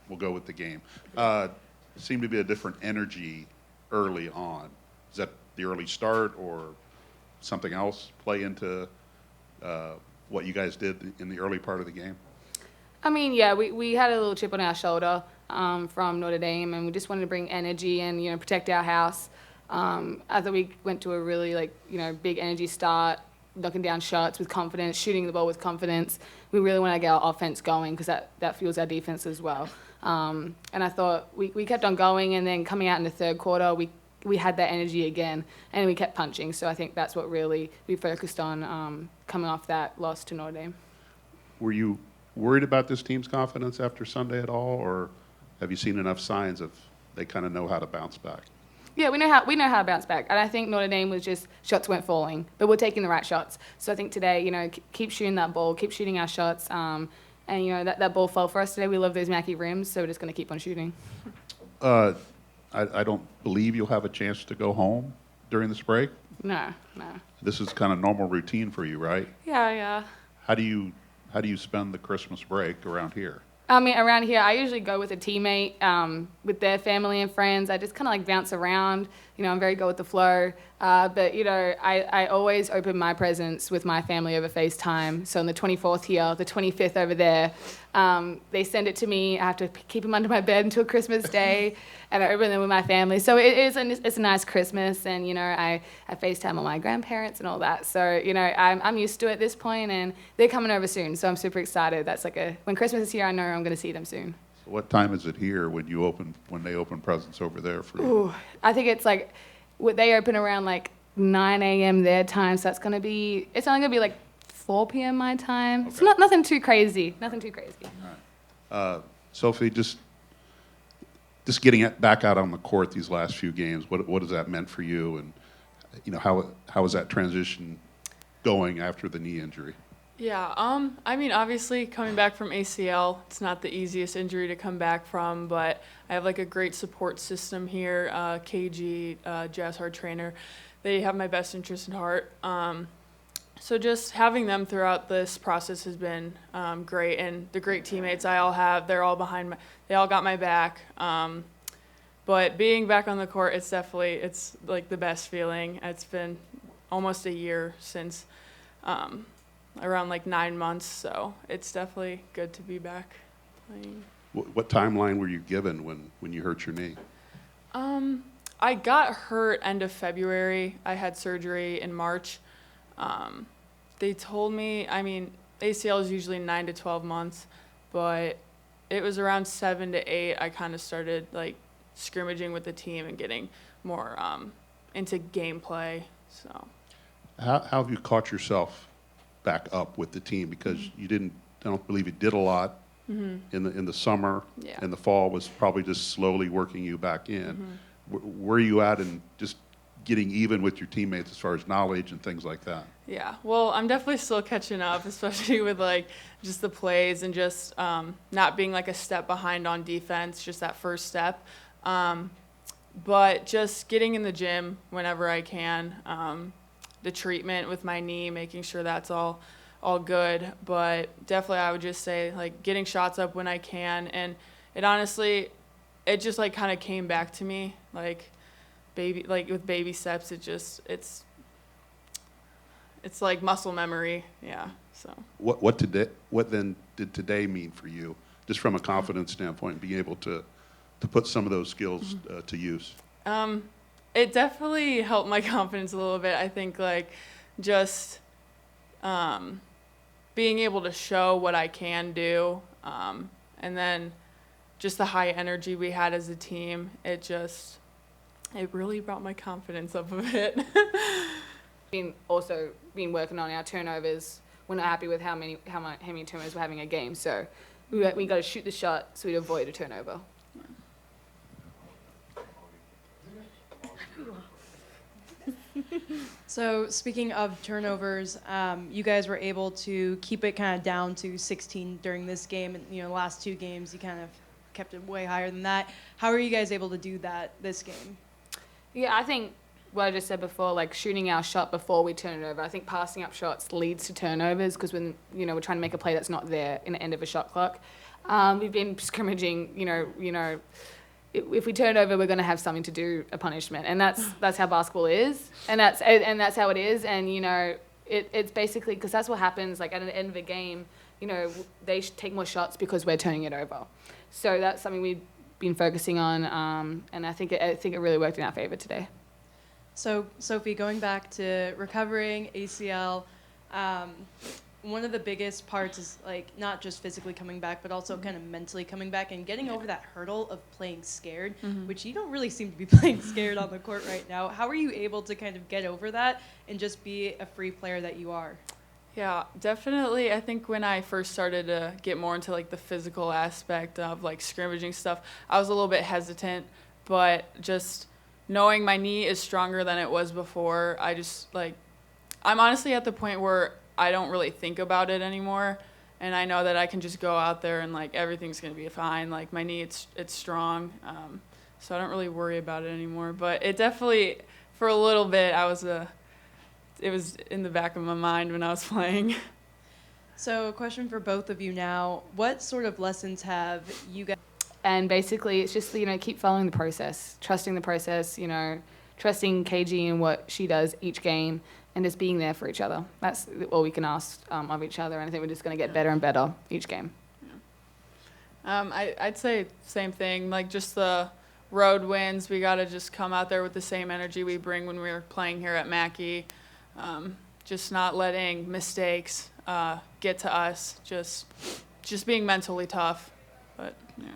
we'll go with the game. Seemed to be a different energy early on. Is that the early start or something else play into what you guys did in the early part of the game? I mean, yeah, we had a little chip on our shoulder from Notre Dame, and we just wanted to bring energy and, protect our house. I thought we went to a really, big energy start, knocking down shots with confidence, shooting the ball with confidence. We really want to get our offense going because that fuels our defense as well. And I thought we kept on going, and then coming out in the third quarter, we had that energy again, and we kept punching. So I think that's what really we focused on coming off that loss to Notre Dame. Were you worried about this team's confidence after Sunday at all, or have you seen enough signs of they kind of know how to bounce back? Yeah, we know how to bounce back, and I think Notre Dame was just shots weren't falling, but we're taking the right shots. So I think today, keep shooting that ball, keep shooting our shots, and that ball fell for us today. We love those Mackey rims, so we're just going to keep on shooting. I don't believe you'll have a chance to go home during this break. No. This is kind of normal routine for you, right? Yeah. How do you spend the Christmas break around here? I mean, around here, I usually go with a teammate, with their family and friends. I just kind of bounce around. I'm very good with the flow. But, I always open my presents with my family over FaceTime. So on the 24th here, the 25th over there, they send it to me. I have to keep them under my bed until Christmas Day, and I open them with my family. So it's a nice Christmas, and, I FaceTime on my grandparents and all that. So, I'm used to it at this point, and they're coming over soon. So I'm super excited. That's when Christmas is here, I know I'm going to see them soon. So what time is it here when they open presents over there for you? Ooh, I think it's they open around 9 a.m. their time, so it's only gonna be 4 p.m. my time. Okay. It's nothing too crazy. All right. Sophie, just getting back out on the court these last few games, what has that meant for you, and how is that transition going after the knee injury? Yeah, I mean, obviously coming back from ACL, it's not the easiest injury to come back from, but I have a great support system here. KG, Jazz, our trainer, they have my best interest in heart. So just having them throughout this process has been great, and the great teammates I all have, they're all they all got my back. But being back on the court, it's the best feeling. It's been almost a year since. Around 9 months, so it's definitely good to be back playing. What timeline were you given when you hurt your knee? I got hurt end of February. I had surgery in March. They told me, ACL is usually 9 to 12 months, but it was around 7 to 8. I kind of started scrimmaging with the team and getting more into gameplay. So, how have you caught yourself back up with the team, because I don't believe you did a lot in the summer, and the fall was probably just slowly working you back in. Where are you at in just getting even with your teammates as far as knowledge and things like that? Yeah, well, I'm definitely still catching up, especially with just the plays and just not being a step behind on defense, just that first step. But just getting in the gym whenever I can. The treatment with my knee, making sure that's all good. But definitely I would just say getting shots up when I can. And it honestly, it just kind of came back to me with baby steps. It's muscle memory. Yeah. So what then did today mean for you, just from a confidence standpoint, being able to put some of those skills to use? It definitely helped my confidence a little bit. I think just being able to show what I can do, and then just the high energy we had as a team, it really brought my confidence up a bit. Been working on our turnovers. We're not happy with how many turnovers we're having a game, so we got to shoot the shot so we avoid a turnover. So speaking of turnovers, you guys were able to keep it kind of down to 16 during this game, and the last two games you kind of kept it way higher than that. How are you guys able to do that this game? Yeah, I think what I just said before, shooting our shot before we turn it over. I think passing up shots leads to turnovers because when we're trying to make a play that's not there in the end of a shot clock. We've been scrimmaging, if we turn over, we're going to have something to do, a punishment, and that's how basketball is, and that's how it is, and it's basically because that's what happens. Like at the end of a game, they take more shots because we're turning it over. So that's something we've been focusing on, and I think it really worked in our favor today. So Sophie, going back to recovering ACL. One of the biggest parts is like not just physically coming back, but also kind of mentally coming back and getting over that hurdle of playing scared, which you don't really seem to be playing scared on the court right now. How are you able to kind of get over that and just be a free player that you are? Yeah, definitely. I think when I first started to get more into like the physical aspect of like scrimmaging stuff, I was a little bit hesitant, but just knowing my knee is stronger than it was before, I'm honestly at the point where I don't really think about it anymore, and I know that I can just go out there and like everything's gonna be fine. Like my knee, it's strong, so I don't really worry about it anymore. But it definitely, for a little bit, it was in the back of my mind when I was playing. So, a question for both of you now: what sort of lessons have you guys? And basically, it's just keep following the process, trusting the process. Trusting KG and what she does each game, and just being there for each other. That's all we can ask of each other, and I think we're just going to get better and better each game. I'd say same thing, like just the road wins. We got to just come out there with the same energy we bring when we're playing here at Mackey. Just not letting mistakes get to us, just being mentally tough. But, yeah.